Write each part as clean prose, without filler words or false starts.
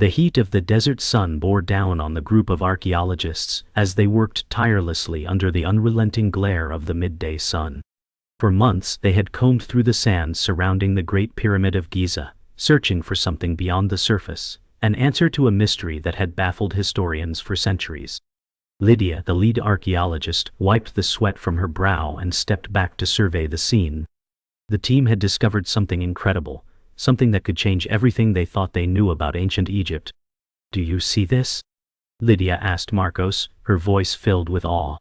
The heat of the desert sun bore down on the group of archaeologists as they worked tirelessly under the unrelenting glare of the midday sun. For months they had combed through the sands surrounding the Great Pyramid of Giza, searching for something beyond the surface, an answer to a mystery that had baffled historians for centuries. Lydia, the lead archaeologist, wiped the sweat from her brow and stepped back to survey the scene. The team had discovered something incredible, something that could change everything they thought they knew about ancient Egypt. "Do you see this?" Lydia asked Marcos, her voice filled with awe.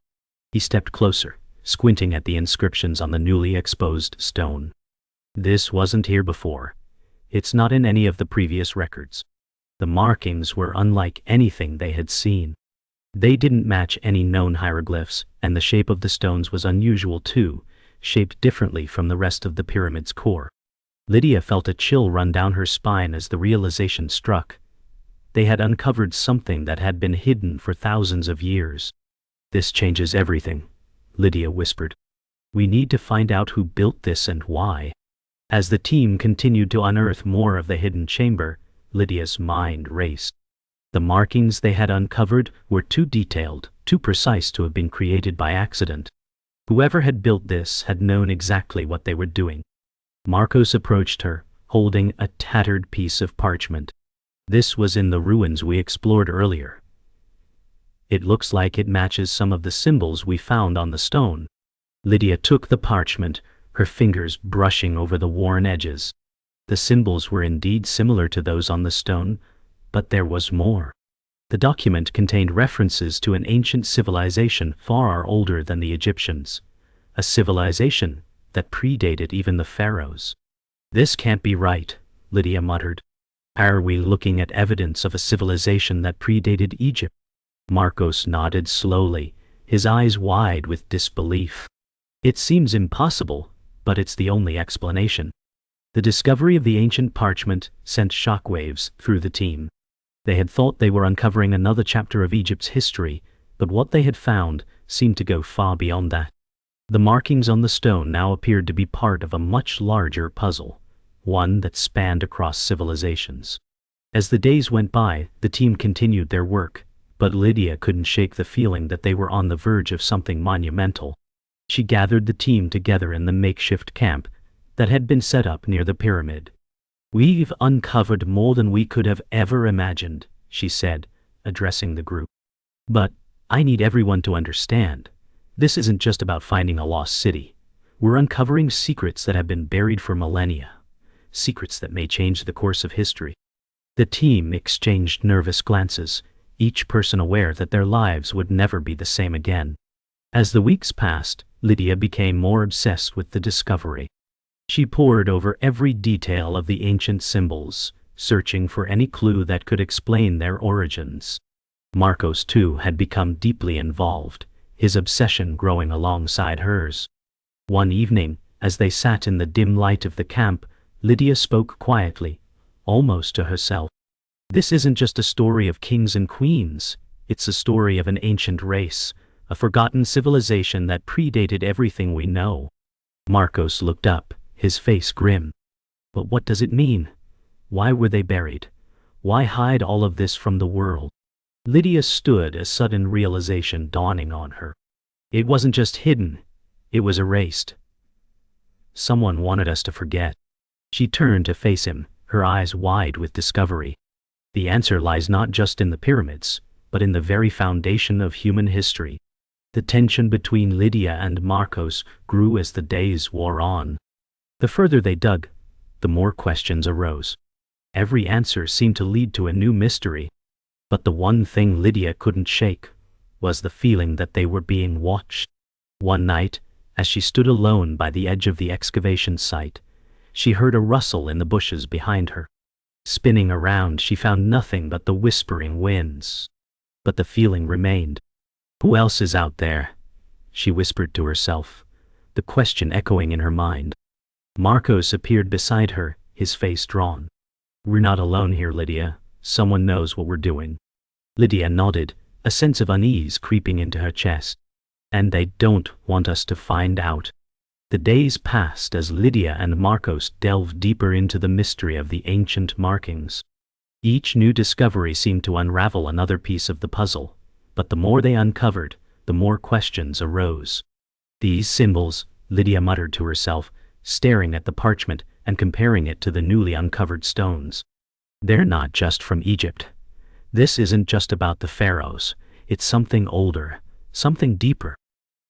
He stepped closer, squinting at the inscriptions on the newly exposed stone. "This wasn't here before. It's not in any of the previous records." The markings were unlike anything they had seen. They didn't match any known hieroglyphs, and the shape of the stones was unusual too, shaped differently from the rest of the pyramid's core. Lydia felt a chill run down her spine as the realization struck. They had uncovered something that had been hidden for thousands of years. "This changes everything," Lydia whispered. "We need to find out who built this and why." As the team continued to unearth more of the hidden chamber, Lydia's mind raced. The markings they had uncovered were too detailed, too precise to have been created by accident. Whoever had built this had known exactly what they were doing. Marcos approached her, holding a tattered piece of parchment. "This was in the ruins we explored earlier. It looks like it matches some of the symbols we found on the stone." Lydia took the parchment, her fingers brushing over the worn edges. The symbols were indeed similar to those on the stone, but there was more. The document contained references to an ancient civilization far older than the Egyptians, a civilization that predated even the pharaohs. "This can't be right," Lydia muttered. "Are we looking at evidence of a civilization that predated Egypt?" Marcos nodded slowly, his eyes wide with disbelief. "It seems impossible, but it's the only explanation." The discovery of the ancient parchment sent shockwaves through the team. They had thought they were uncovering another chapter of Egypt's history, but what they had found seemed to go far beyond that. The markings on the stone now appeared to be part of a much larger puzzle, one that spanned across civilizations. As the days went by, the team continued their work, but Lydia couldn't shake the feeling that they were on the verge of something monumental. She gathered the team together in the makeshift camp that had been set up near the pyramid. "We've uncovered more than we could have ever imagined," she said, addressing the group. "But I need everyone to understand. This isn't just about finding a lost city. We're uncovering secrets that have been buried for millennia, secrets that may change the course of history." The team exchanged nervous glances, each person aware that their lives would never be the same again. As the weeks passed, Lydia became more obsessed with the discovery. She pored over every detail of the ancient symbols, searching for any clue that could explain their origins. Marcos, too, had become deeply involved, his obsession growing alongside hers. One evening, as they sat in the dim light of the camp, Lydia spoke quietly, almost to herself. "This isn't just a story of kings and queens. It's a story of an ancient race, a forgotten civilization that predated everything we know." Marcos looked up, his face grim. "But what does it mean? Why were they buried? Why hide all of this from the world?" Lydia stood, a sudden realization dawning on her. It wasn't just hidden, it was erased. Someone wanted us to forget. She turned to face him, her eyes wide with discovery. The answer lies not just in the pyramids, but in the very foundation of human history. The tension between Lydia and Marcos grew as the days wore on. The further they dug, the more questions arose. Every answer seemed to lead to a new mystery. But the one thing Lydia couldn't shake was the feeling that they were being watched. One night, as she stood alone by the edge of the excavation site, she heard a rustle in the bushes behind her. Spinning around, she found nothing but the whispering winds. But the feeling remained. "Who else is out there?" she whispered to herself, the question echoing in her mind. Marcos appeared beside her, his face drawn. "We're not alone here, Lydia. Someone knows what we're doing." Lydia nodded, a sense of unease creeping into her chest. "And they don't want us to find out." The days passed as Lydia and Marcos delved deeper into the mystery of the ancient markings. Each new discovery seemed to unravel another piece of the puzzle, but the more they uncovered, the more questions arose. These symbols, Lydia muttered to herself, staring at the parchment and comparing it to the newly uncovered stones. They're not just from Egypt. This isn't just about the pharaohs, it's something older, something deeper.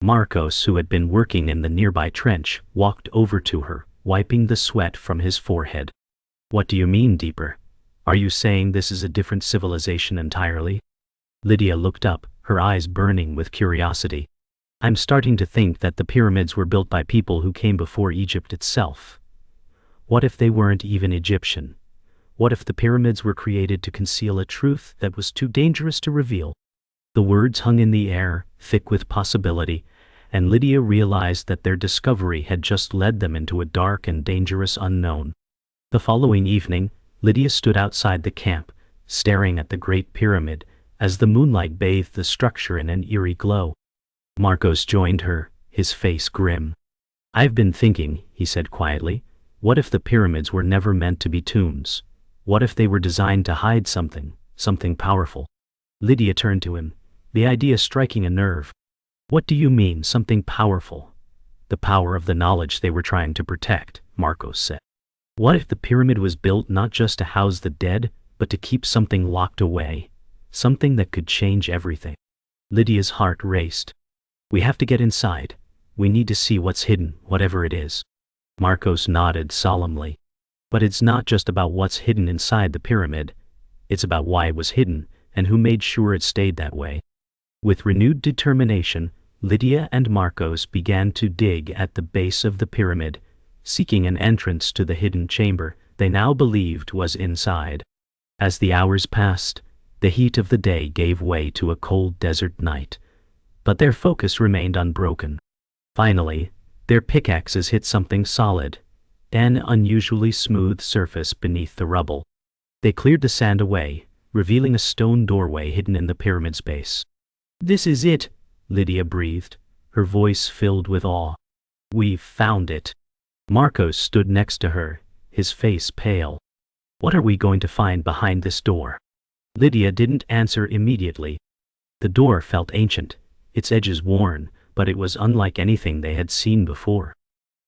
Marcos, who had been working in the nearby trench, walked over to her, wiping the sweat from his forehead. What do you mean deeper? Are you saying this is a different civilization entirely? Lydia looked up, her eyes burning with curiosity. I'm starting to think that the pyramids were built by people who came before Egypt itself. What if they weren't even Egyptian? What if the pyramids were created to conceal a truth that was too dangerous to reveal? The words hung in the air, thick with possibility, and Lydia realized that their discovery had just led them into a dark and dangerous unknown. The following evening, Lydia stood outside the camp, staring at the Great Pyramid, as the moonlight bathed the structure in an eerie glow. Marcos joined her, his face grim. I've been thinking, he said quietly, what if the pyramids were never meant to be tombs? What if they were designed to hide something powerful? Lydia turned to him, the idea striking a nerve. What do you mean, something powerful? The power of the knowledge they were trying to protect, Marcos said. What if the pyramid was built not just to house the dead, but to keep something locked away? Something that could change everything. Lydia's heart raced. We have to get inside. We need to see what's hidden, whatever it is. Marcos nodded solemnly. But it's not just about what's hidden inside the pyramid. It's about why it was hidden, and who made sure it stayed that way. With renewed determination, Lydia and Marcos began to dig at the base of the pyramid, seeking an entrance to the hidden chamber they now believed was inside. As the hours passed, the heat of the day gave way to a cold desert night, but their focus remained unbroken. Finally, their pickaxes hit something solid, an unusually smooth surface beneath the rubble. They cleared the sand away, revealing a stone doorway hidden in the pyramid's base. This is it, Lydia breathed, her voice filled with awe. We've found it. Marcos stood next to her, his face pale. What are we going to find behind this door? Lydia didn't answer immediately. The door felt ancient, its edges worn, but it was unlike anything they had seen before.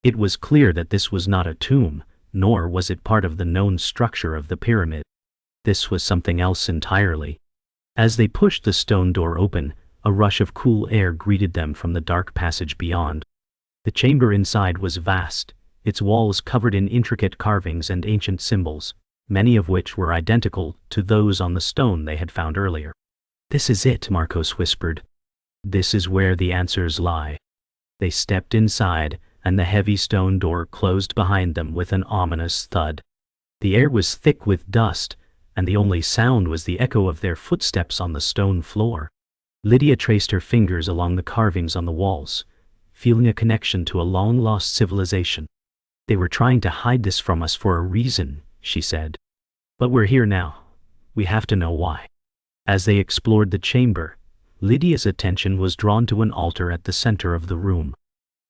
It was clear that this was not a tomb, nor was it part of the known structure of the pyramid. This was something else entirely. As they pushed the stone door open, a rush of cool air greeted them from the dark passage beyond. The chamber inside was vast, its walls covered in intricate carvings and ancient symbols, many of which were identical to those on the stone they had found earlier. This is it, Marcos whispered. This is where the answers lie. They stepped inside, and the heavy stone door closed behind them with an ominous thud. The air was thick with dust, and the only sound was the echo of their footsteps on the stone floor. Lydia traced her fingers along the carvings on the walls, feeling a connection to a long-lost civilization. They were trying to hide this from us for a reason, she said. But we're here now. We have to know why. As they explored the chamber, Lydia's attention was drawn to an altar at the center of the room.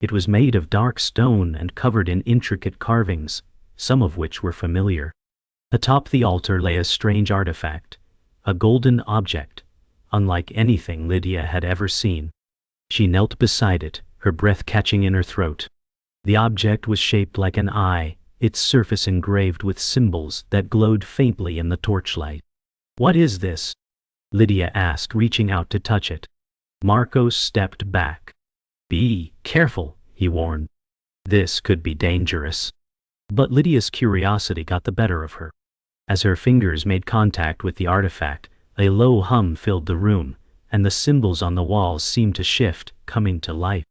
It was made of dark stone and covered in intricate carvings, some of which were familiar. Atop the altar lay a strange artifact, a golden object, unlike anything Lydia had ever seen. She knelt beside it, her breath catching in her throat. The object was shaped like an eye, its surface engraved with symbols that glowed faintly in the torchlight. What is this? Lydia asked, reaching out to touch it. Marcos stepped back. Be careful, he warned. This could be dangerous. But Lydia's curiosity got the better of her. As her fingers made contact with the artifact, a low hum filled the room, and the symbols on the walls seemed to shift, coming to life.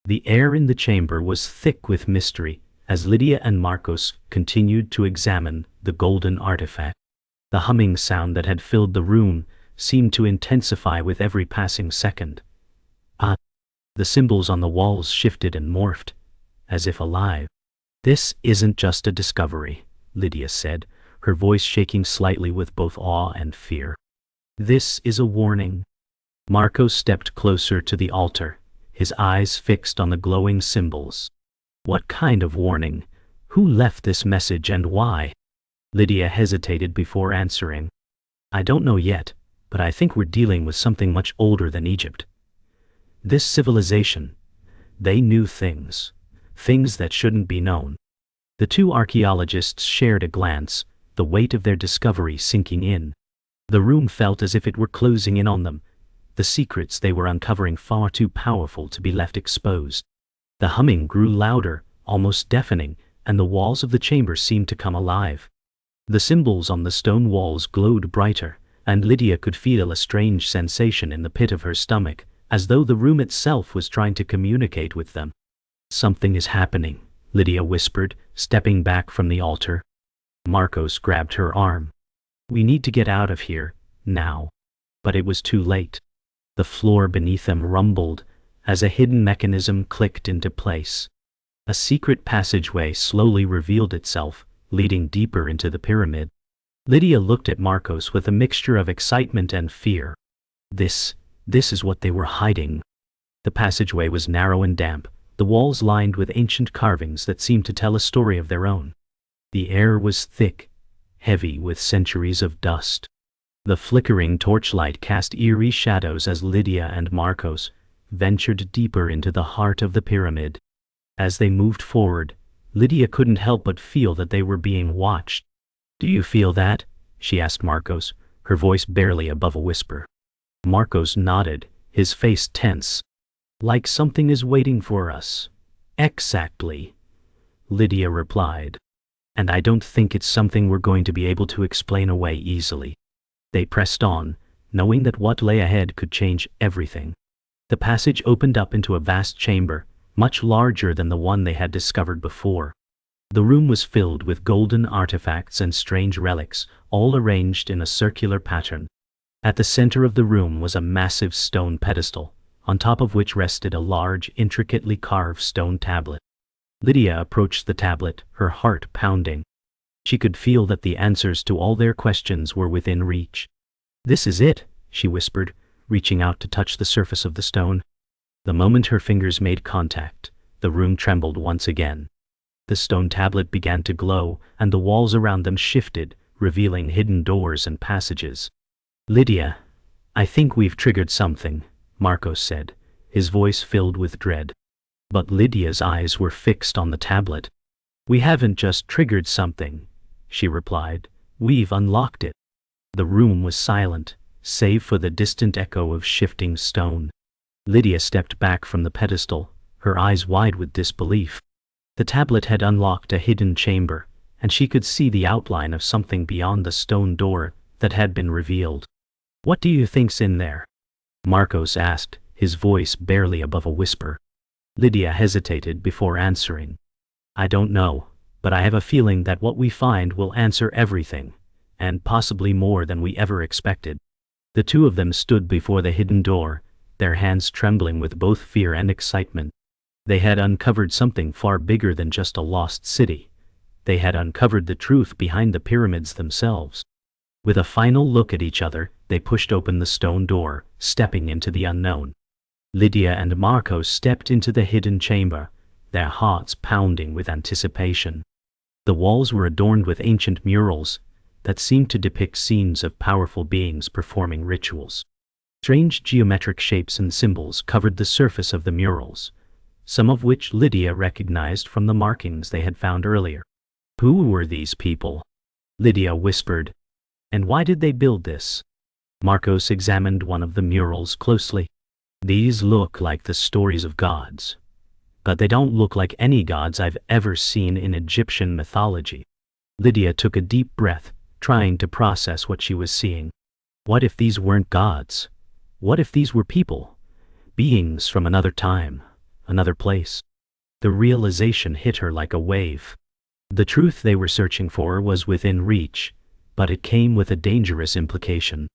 The air in the chamber was thick with mystery, as Lydia and Marcos continued to examine the golden artifact. The humming sound that had filled the room seemed to intensify with every passing second. The symbols on the walls shifted and morphed, as if alive. This isn't just a discovery, Lydia said, her voice shaking slightly with both awe and fear. This is a warning. Marcos stepped closer to the altar, his eyes fixed on the glowing symbols. What kind of warning? Who left this message and why? Lydia hesitated before answering. I don't know yet, but I think we're dealing with something much older than Egypt. This civilization, they knew things that shouldn't be known. The two archaeologists shared a glance, the weight of their discovery sinking in. The room felt as if it were closing in on them, the secrets they were uncovering far too powerful to be left exposed. The humming grew louder, almost deafening, and the walls of the chamber seemed to come alive. The symbols on the stone walls glowed brighter, and Lydia could feel a strange sensation in the pit of her stomach, as though the room itself was trying to communicate with them. Something is happening, Lydia whispered, stepping back from the altar. Marcos grabbed her arm. We need to get out of here, now. But it was too late. The floor beneath them rumbled, as a hidden mechanism clicked into place. A secret passageway slowly revealed itself, leading deeper into the pyramid. Lydia looked at Marcos with a mixture of excitement and fear. This is what they were hiding. The passageway was narrow and damp, the walls lined with ancient carvings that seemed to tell a story of their own. The air was thick, heavy with centuries of dust. The flickering torchlight cast eerie shadows as Lydia and Marcos ventured deeper into the heart of the pyramid. As they moved forward, Lydia couldn't help but feel that they were being watched. Do you feel that? She asked Marcos, her voice barely above a whisper. Marcos nodded, his face tense. Like something is waiting for us. Exactly, Lydia replied. And I don't think it's something we're going to be able to explain away easily. They pressed on, knowing that what lay ahead could change everything. The passage opened up into a vast chamber, much larger than the one they had discovered before. The room was filled with golden artifacts and strange relics, all arranged in a circular pattern. At the center of the room was a massive stone pedestal, on top of which rested a large, intricately carved stone tablet. Lydia approached the tablet, her heart pounding. She could feel that the answers to all their questions were within reach. This is it, she whispered, reaching out to touch the surface of the stone. The moment her fingers made contact, the room trembled once again. The stone tablet began to glow, and the walls around them shifted, revealing hidden doors and passages. Lydia, I think we've triggered something, Marcos said, his voice filled with dread. But Lydia's eyes were fixed on the tablet. We haven't just triggered something, she replied. We've unlocked it. The room was silent, save for the distant echo of shifting stone. Lydia stepped back from the pedestal, her eyes wide with disbelief. The tablet had unlocked a hidden chamber, and she could see the outline of something beyond the stone door that had been revealed. What do you think's in there? Marcos asked, his voice barely above a whisper. Lydia hesitated before answering. I don't know, but I have a feeling that what we find will answer everything, and possibly more than we ever expected. The two of them stood before the hidden door, their hands trembling with both fear and excitement. They had uncovered something far bigger than just a lost city. They had uncovered the truth behind the pyramids themselves. With a final look at each other, they pushed open the stone door, stepping into the unknown. Lydia and Marcos stepped into the hidden chamber, their hearts pounding with anticipation. The walls were adorned with ancient murals that seemed to depict scenes of powerful beings performing rituals. Strange geometric shapes and symbols covered the surface of the murals, some of which Lydia recognized from the markings they had found earlier. Who were these people? Lydia whispered. And why did they build this? Marcos examined one of the murals closely. These look like the stories of gods, but they don't look like any gods I've ever seen in Egyptian mythology. Lydia took a deep breath, trying to process what she was seeing. What if these weren't gods? What if these were people? Beings from another time, another place? The realization hit her like a wave. The truth they were searching for was within reach, but it came with a dangerous implication.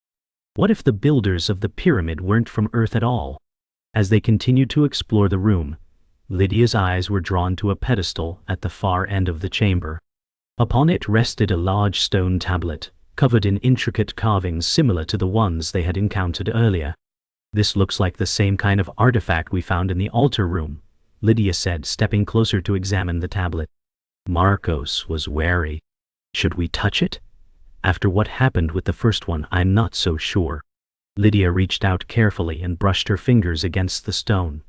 What if the builders of the pyramid weren't from Earth at all? As they continued to explore the room, Lydia's eyes were drawn to a pedestal at the far end of the chamber. Upon it rested a large stone tablet, covered in intricate carvings similar to the ones they had encountered earlier. This looks like the same kind of artifact we found in the altar room, Lydia said, stepping closer to examine the tablet. Marcos was wary. Should we touch it? After what happened with the first one, I'm not so sure. Lydia reached out carefully and brushed her fingers against the stone.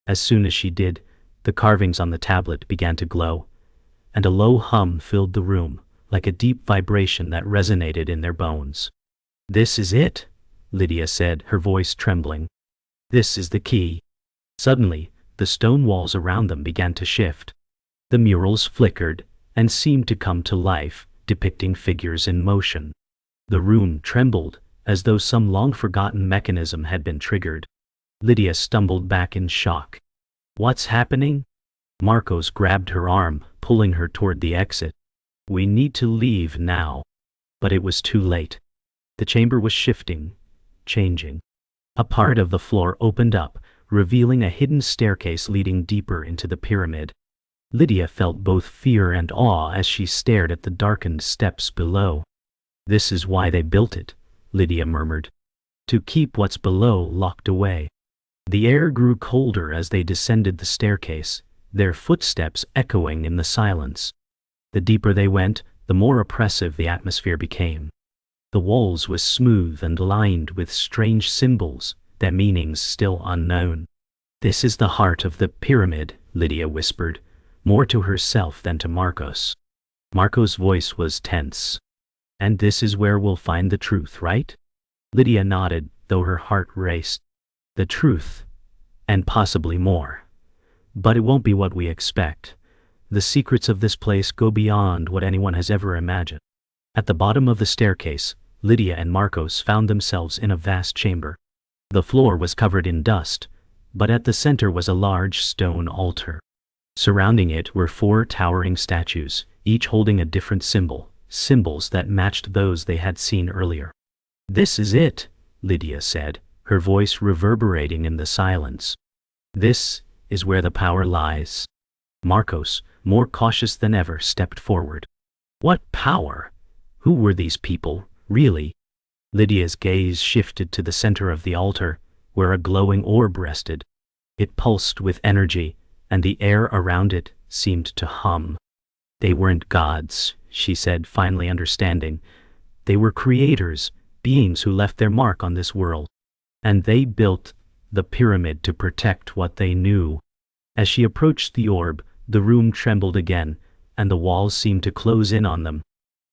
As soon as she did, the carvings on the tablet began to glow, and a low hum filled the room, like a deep vibration that resonated in their bones. This is it, Lydia said, her voice trembling. This is the key. Suddenly, the stone walls around them began to shift. The murals flickered and seemed to come to life, depicting figures in motion. The room trembled, as though some long-forgotten mechanism had been triggered. Lydia stumbled back in shock. What's happening? Marcos grabbed her arm, pulling her toward the exit. We need to leave now. But it was too late. The chamber was shifting, changing. A part of the floor opened up, revealing a hidden staircase leading deeper into the pyramid. Lydia felt both fear and awe as she stared at the darkened steps below. This is why they built it, Lydia murmured. To keep what's below locked away. The air grew colder as they descended the staircase, their footsteps echoing in the silence. The deeper they went, the more oppressive the atmosphere became. The walls were smooth and lined with strange symbols, their meanings still unknown. This is the heart of the pyramid, Lydia whispered, more to herself than to Marcos. Marcos' voice was tense. And this is where we'll find the truth, right? Lydia nodded, though her heart raced. The truth, and possibly more. But it won't be what we expect. The secrets of this place go beyond what anyone has ever imagined. At the bottom of the staircase, Lydia and Marcos found themselves in a vast chamber. The floor was covered in dust, but at the center was a large stone altar. Surrounding it were 4 towering statues, each holding a different symbol, symbols that matched those they had seen earlier. This is it, Lydia said, her voice reverberating in the silence. This is where the power lies. Marcos, more cautious than ever, stepped forward. What power? Who were these people, really? Lydia's gaze shifted to the center of the altar, where a glowing orb rested. It pulsed with energy, and the air around it seemed to hum. They weren't gods, she said, finally understanding. They were creators, beings who left their mark on this world. And they built the pyramid to protect what they knew. As she approached the orb, the room trembled again, and the walls seemed to close in on them.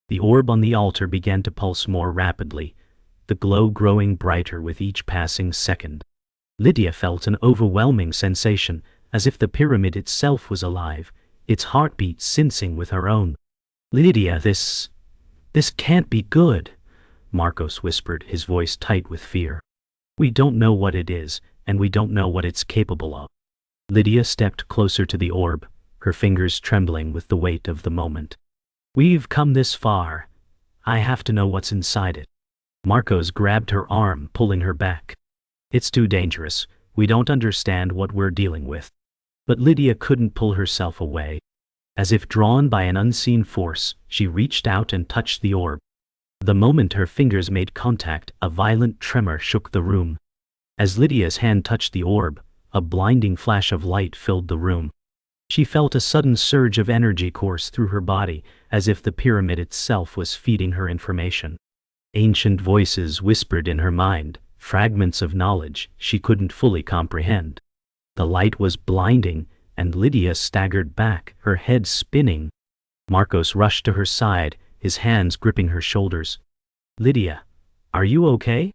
The orb on the altar began to pulse more rapidly, the glow growing brighter with each passing second. Lydia felt an overwhelming sensation, as if the pyramid itself was alive, its heartbeat syncing with her own. Lydia, this can't be good, Marcos whispered, his voice tight with fear. We don't know what it is, and we don't know what it's capable of. Lydia stepped closer to the orb, her fingers trembling with the weight of the moment. We've come this far. I have to know what's inside it. Marcos grabbed her arm, pulling her back. It's too dangerous. We don't understand what we're dealing with. But Lydia couldn't pull herself away. As if drawn by an unseen force, she reached out and touched the orb. The moment her fingers made contact, a violent tremor shook the room. As Lydia's hand touched the orb, a blinding flash of light filled the room. She felt a sudden surge of energy course through her body, as if the pyramid itself was feeding her information. Ancient voices whispered in her mind, fragments of knowledge she couldn't fully comprehend. The light was blinding, and Lydia staggered back, her head spinning. Marcos rushed to her side, his hands gripping her shoulders. Lydia, are you okay?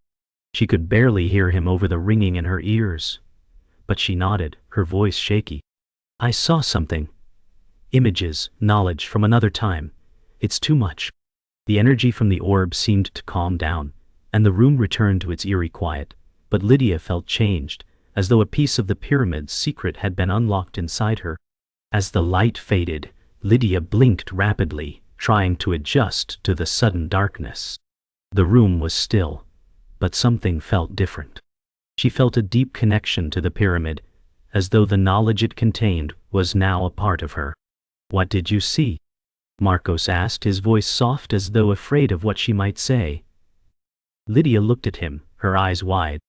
She could barely hear him over the ringing in her ears. But she nodded, her voice shaky. I saw something. Images, knowledge from another time. It's too much. The energy from the orb seemed to calm down, and the room returned to its eerie quiet. But Lydia felt changed, as though a piece of the pyramid's secret had been unlocked inside her. As the light faded, Lydia blinked rapidly, trying to adjust to the sudden darkness. The room was still, but something felt different. She felt a deep connection to the pyramid, as though the knowledge it contained was now a part of her. What did you see? Marcos asked, his voice soft as though afraid of what she might say. Lydia looked at him, her eyes wide.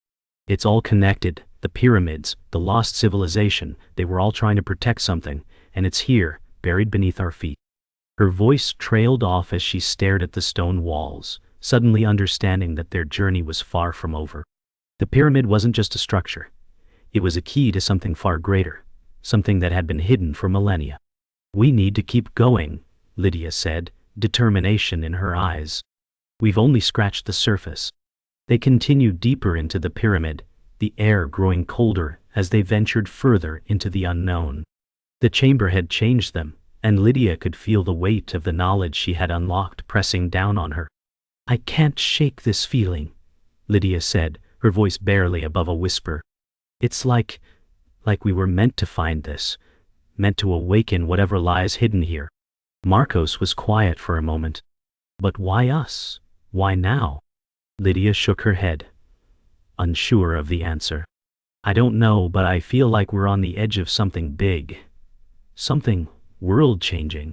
It's all connected, the pyramids, the lost civilization, they were all trying to protect something, and it's here, buried beneath our feet. Her voice trailed off as she stared at the stone walls, suddenly understanding that their journey was far from over. The pyramid wasn't just a structure. It was a key to something far greater, something that had been hidden for millennia. "We need to keep going," Lydia said, determination in her eyes. "We've only scratched the surface." They continued deeper into the pyramid, the air growing colder as they ventured further into the unknown. The chamber had changed them, and Lydia could feel the weight of the knowledge she had unlocked pressing down on her. "I can't shake this feeling," Lydia said, her voice barely above a whisper. "It's like we were meant to find this, meant to awaken whatever lies hidden here." Marcos was quiet for a moment. "But why us? Why now?" Lydia shook her head, unsure of the answer. "I don't know, but I feel like we're on the edge of something big. Something world-changing."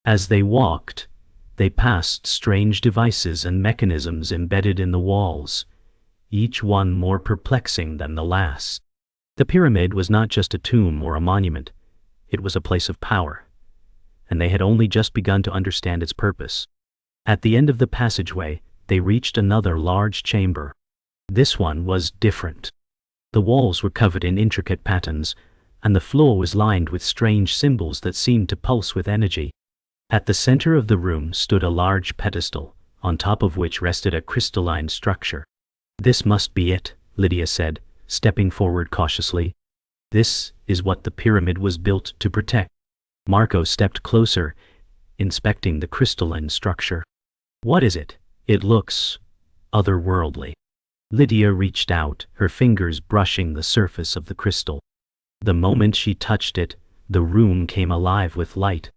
As they walked, they passed strange devices and mechanisms embedded in the walls, each one more perplexing than the last. The pyramid was not just a tomb or a monument, it was a place of power, and they had only just begun to understand its purpose. At the end of the passageway, they reached another large chamber. This one was different. The walls were covered in intricate patterns, and the floor was lined with strange symbols that seemed to pulse with energy. At the center of the room stood a large pedestal, on top of which rested a crystalline structure. "This must be it," Lydia said, stepping forward cautiously. "This is what the pyramid was built to protect." Marco stepped closer, inspecting the crystalline structure. "What is it? It looks otherworldly." Lydia reached out, her fingers brushing the surface of the crystal. The moment she touched it, the room came alive with light.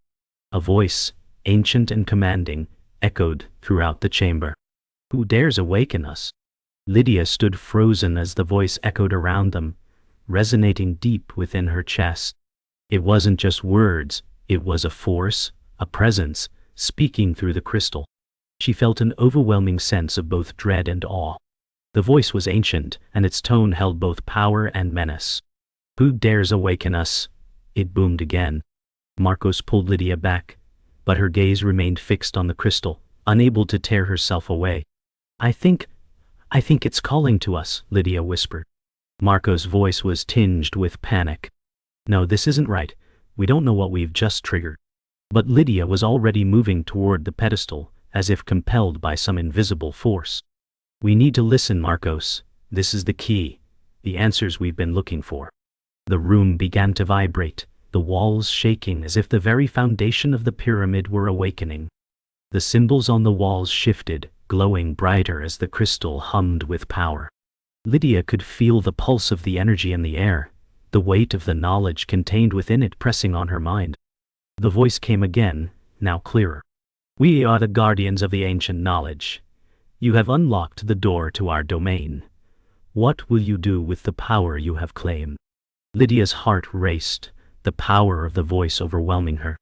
A voice, ancient and commanding, echoed throughout the chamber. "Who dares awaken us?" Lydia stood frozen as the voice echoed around them, resonating deep within her chest. It wasn't just words, it was a force, a presence, speaking through the crystal. She felt an overwhelming sense of both dread and awe. The voice was ancient, and its tone held both power and menace. "Who dares awaken us?" it boomed again. Marcos pulled Lydia back, but her gaze remained fixed on the crystal, unable to tear herself away. I think it's calling to us," Lydia whispered. Marco's voice was tinged with panic. "No, this isn't right. We don't know what we've just triggered." But Lydia was already moving toward the pedestal, as if compelled by some invisible force. "We need to listen, Marcos. This is the key, the answers we've been looking for." The room began to vibrate, the walls shaking as if the very foundation of the pyramid were awakening. The symbols on the walls shifted, glowing brighter as the crystal hummed with power. Lydia could feel the pulse of the energy in the air, the weight of the knowledge contained within it pressing on her mind. The voice came again, now clearer. "We are the guardians of the ancient knowledge. You have unlocked the door to our domain. What will you do with the power you have claimed?" Lydia's heart raced, the power of the voice overwhelming her.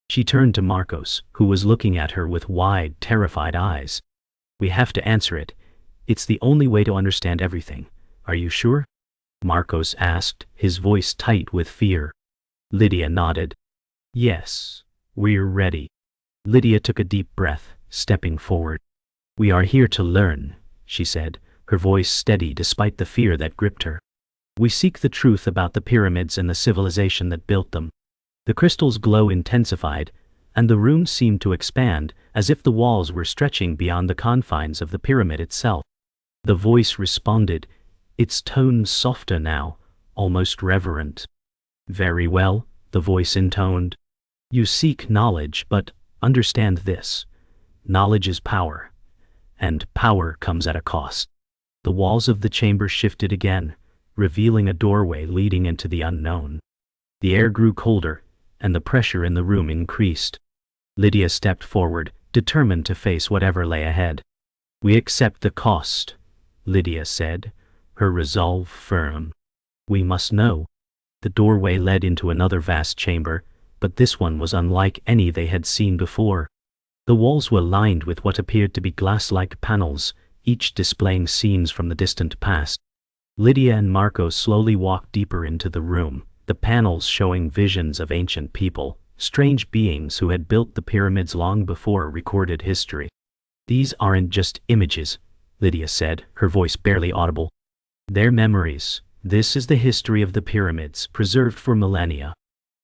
She turned to Marcos, who was looking at her with wide, terrified eyes. "We have to answer it. It's the only way to understand everything. Are you sure?" Marcos asked, his voice tight with fear. Lydia nodded. "Yes, we're ready." Lydia took a deep breath, stepping forward. "We are here to learn," she said, her voice steady despite the fear that gripped her. "We seek the truth about the pyramids and the civilization that built them." The crystal's glow intensified, and the room seemed to expand, as if the walls were stretching beyond the confines of the pyramid itself. The voice responded, its tone softer now, almost reverent. "Very well," the voice intoned. "You seek knowledge, but understand this. Knowledge is power, and power comes at a cost." The walls of the chamber shifted again, revealing a doorway leading into the unknown. The air grew colder, and the pressure in the room increased. Lydia stepped forward, determined to face whatever lay ahead. "We accept the cost," Lydia said, her resolve firm. "We must know." The doorway led into another vast chamber, but this one was unlike any they had seen before. The walls were lined with what appeared to be glass-like panels, each displaying scenes from the distant past. Lydia and Marco slowly walked deeper into the room, the panels showing visions of ancient people, strange beings who had built the pyramids long before recorded history. "These aren't just images," Lydia said, her voice barely audible. "They're memories. This is the history of the pyramids, preserved for millennia."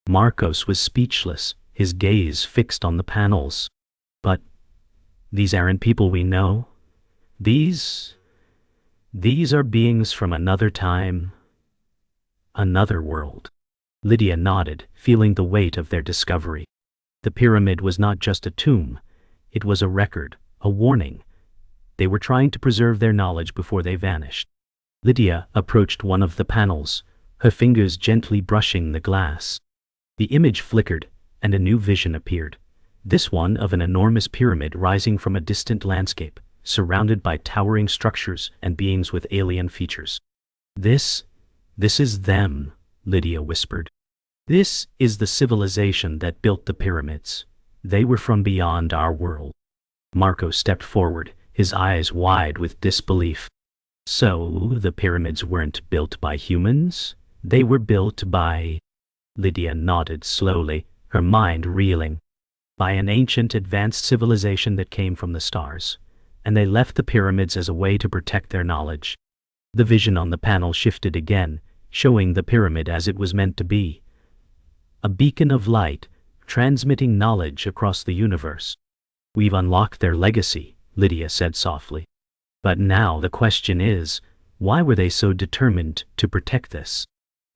Marcos was speechless, his gaze fixed on the panels. "But these aren't people we know. These are beings from another time, another world." Lydia nodded, feeling the weight of their discovery. The pyramid was not just a tomb, it was a record, a warning. They were trying to preserve their knowledge before they vanished. Lydia approached one of the panels, her fingers gently brushing the glass. The image flickered, and a new vision appeared. This one of an enormous pyramid rising from a distant landscape, surrounded by towering structures and beings with alien features. This is them," Lydia whispered. "This is the civilization that built the pyramids. They were from beyond our world." Marco stepped forward, his eyes wide with disbelief. "So, the pyramids weren't built by humans? They were built by—" Lydia nodded slowly, her mind reeling. "By an ancient advanced civilization that came from the stars. And they left the pyramids as a way to protect their knowledge." The vision on the panel shifted again, showing the pyramid as it was meant to be. A beacon of light, transmitting knowledge across the universe. "We've unlocked their legacy," Lydia said softly. "But now the question is, why were they so determined to protect this?"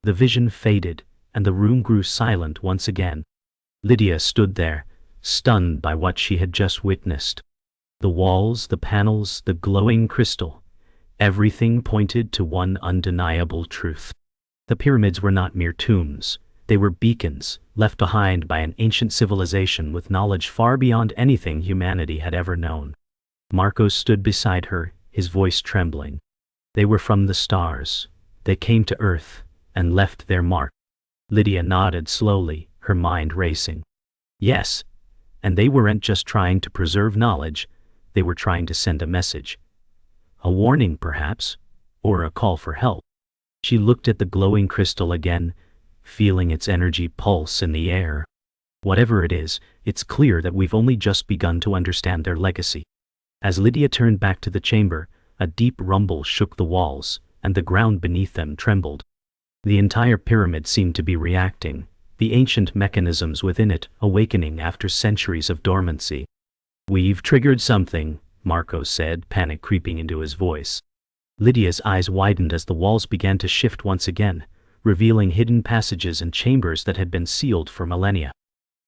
The vision faded, and the room grew silent once again. Lydia stood there, stunned by what she had just witnessed. The walls, the panels, the glowing crystal, everything pointed to one undeniable truth. The pyramids were not mere tombs. They were beacons, left behind by an ancient civilization with knowledge far beyond anything humanity had ever known. Marcos stood beside her, his voice trembling. "They were from the stars. They came to Earth, and left their mark." Lydia nodded slowly, her mind racing. "Yes, and they weren't just trying to preserve knowledge, they were trying to send a message. A warning, perhaps, or a call for help." She looked at the glowing crystal again, feeling its energy pulse in the air. "Whatever it is, it's clear that we've only just begun to understand their legacy." As Lydia turned back to the chamber, a deep rumble shook the walls, and the ground beneath them trembled. The entire pyramid seemed to be reacting, the ancient mechanisms within it awakening after centuries of dormancy. "We've triggered something," Marcos said, panic creeping into his voice. Lydia's eyes widened as the walls began to shift once again, revealing hidden passages and chambers that had been sealed for millennia.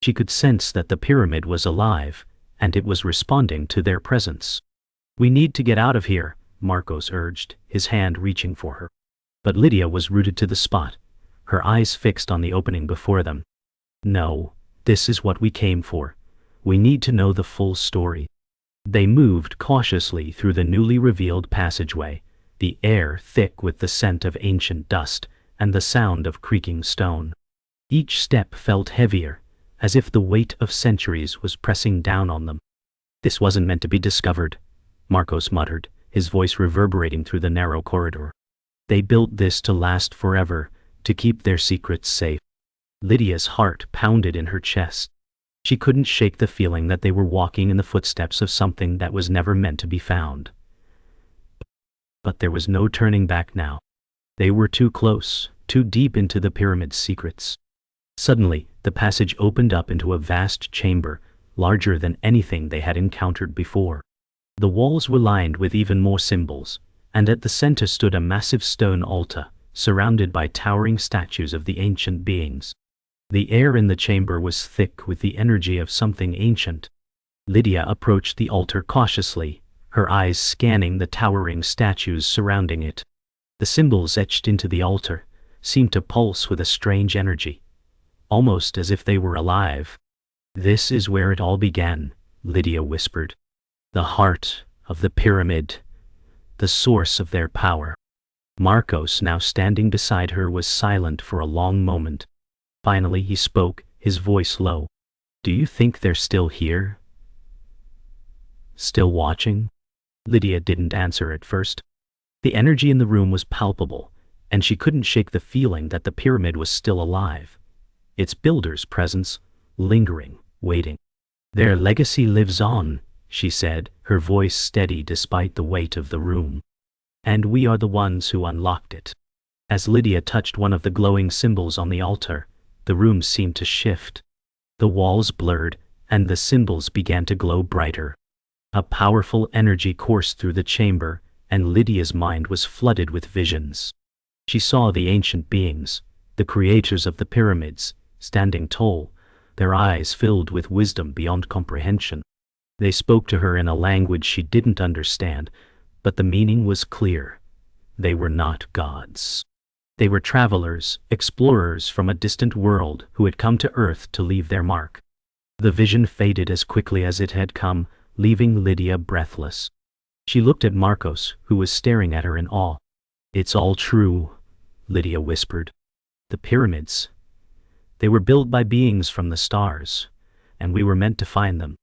She could sense that the pyramid was alive, and it was responding to their presence. "We need to get out of here," Marcos urged, his hand reaching for her. But Lydia was rooted to the spot, her eyes fixed on the opening before them. "No, this is what we came for. We need to know the full story." They moved cautiously through the newly revealed passageway, the air thick with the scent of ancient dust and the sound of creaking stone. Each step felt heavier, as if the weight of centuries was pressing down on them. "This wasn't meant to be discovered," Marcos muttered, his voice reverberating through the narrow corridor. "They built this to last forever, to keep their secrets safe." Lydia's heart pounded in her chest. She couldn't shake the feeling that they were walking in the footsteps of something that was never meant to be found. But there was no turning back now. They were too close, too deep into the pyramid's secrets. Suddenly, the passage opened up into a vast chamber, larger than anything they had encountered before. The walls were lined with even more symbols, and at the center stood a massive stone altar, surrounded by towering statues of the ancient beings. The air in the chamber was thick with the energy of something ancient. Lydia approached the altar cautiously, her eyes scanning the towering statues surrounding it. The symbols etched into the altar seemed to pulse with a strange energy, almost as if they were alive. "This is where it all began," Lydia whispered. "The heart of the pyramid, the source of their power." Marcos, now standing beside her, was silent for a long moment. Finally he spoke, his voice low. "Do you think they're still here? Still watching?" Lydia didn't answer at first. The energy in the room was palpable, and she couldn't shake the feeling that the pyramid was still alive. Its builder's presence, lingering, waiting. "Their legacy lives on," she said, her voice steady despite the weight of the room. "And we are the ones who unlocked it." As Lydia touched one of the glowing symbols on the altar, the room seemed to shift. The walls blurred, and the symbols began to glow brighter. A powerful energy coursed through the chamber, and Lydia's mind was flooded with visions. She saw the ancient beings, the creators of the pyramids, standing tall, their eyes filled with wisdom beyond comprehension. They spoke to her in a language she didn't understand, but the meaning was clear. They were not gods. They were travelers, explorers from a distant world who had come to Earth to leave their mark. The vision faded as quickly as it had come, leaving Lydia breathless. She looked at Marcos, who was staring at her in awe. "It's all true," Lydia whispered. "The pyramids. They were built by beings from the stars, and we were meant to find them.